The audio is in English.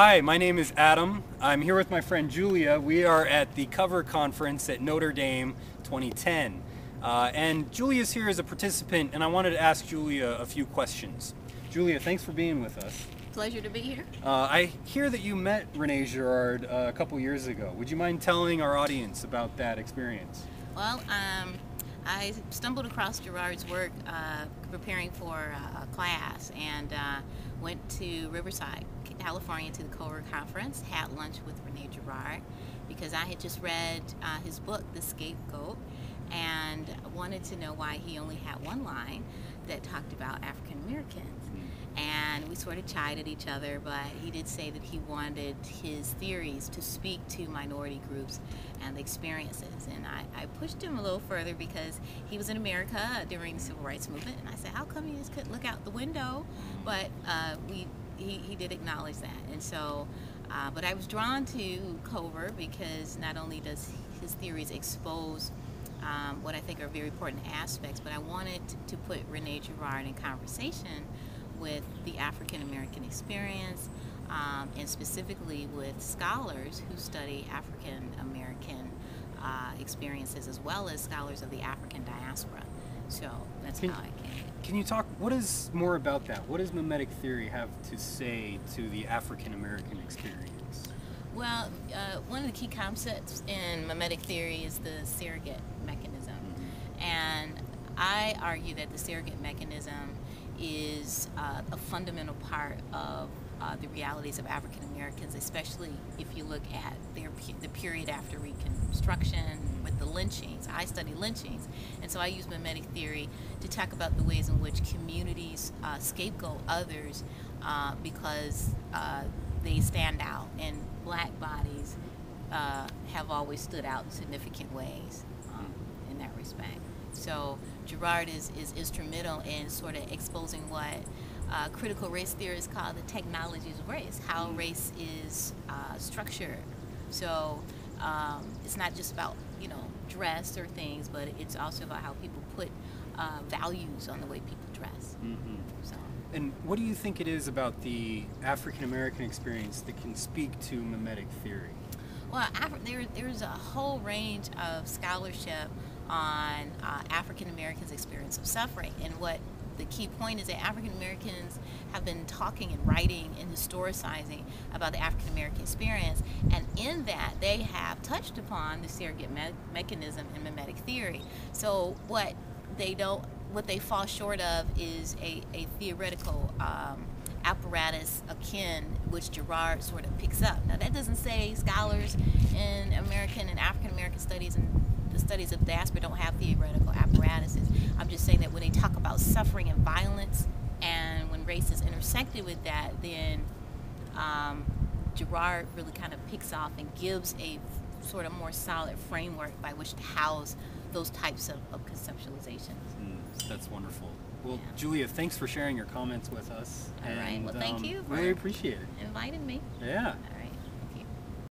Hi, my name is Adam. I'm here with my friend Julia. We are at the Cover Conference at Notre Dame 2010. And Julia's here as a participant, and I wanted to ask Julia a few questions. Julia, thanks for being with us. Pleasure to be here. I hear that you met Rene Girard a couple years ago. Would you mind telling our audience about that experience? Well, I stumbled across Girard's work preparing for a class and went to Riverside, California to the COV&R conference, had lunch with Rene Girard because I had just read his book, The Scapegoat, and wanted to know why he only had one line that talked about African Americans. And we sort of chided each other, but he did say that he wanted his theories to speak to minority groups and the experiences. And I pushed him a little further because he was in America during the Civil Rights Movement, and I said, how come you just couldn't look out the window? But he did acknowledge that. And so, but I was drawn to COV&R because not only does his theories expose what I think are very important aspects, but I wanted to put Rene Girard in conversation with the African American experience, and specifically with scholars who study African American experiences, as well as scholars of the African diaspora. So that's how I came. Can you talk, what is more about that? What does mimetic theory have to say to the African American experience? Well, one of the key concepts in mimetic theory is the surrogate mechanism. And I argue that the surrogate mechanism is a fundamental part of the realities of African Americans, especially if you look at the period after Reconstruction with the lynchings. I study lynchings, and so I use mimetic theory to talk about the ways in which communities scapegoat others because they stand out, and black bodies have always stood out in significant ways in that respect. So Girard is instrumental in sort of exposing what critical race theorists call the technologies of race, how race is structured. So it's not just about, dress or things, but it's also about how people put values on the way people dress. So. And what do you think it is about the African American experience that can speak to mimetic theory? Well, there's a whole range of scholarship on African Americans' experience of suffering, and what the key point is that African Americans have been talking and writing and historicizing about the African American experience, and in that they have touched upon the surrogate mechanism in mimetic theory. So what they fall short of is a theoretical apparatus akin which Girard sort of picks up. Now that doesn't say scholars in American and African American studies and the studies of diaspora don't have theoretical apparatuses. I'm just saying that when they talk about suffering and violence, and when race is intersected with that, then Girard really kind of picks off and gives a sort of more solid framework by which to house those types of conceptualizations. That's wonderful. Well, yeah. Julia, thanks for sharing your comments with us. All right. Well, thank you for really appreciate it. Inviting me. Yeah.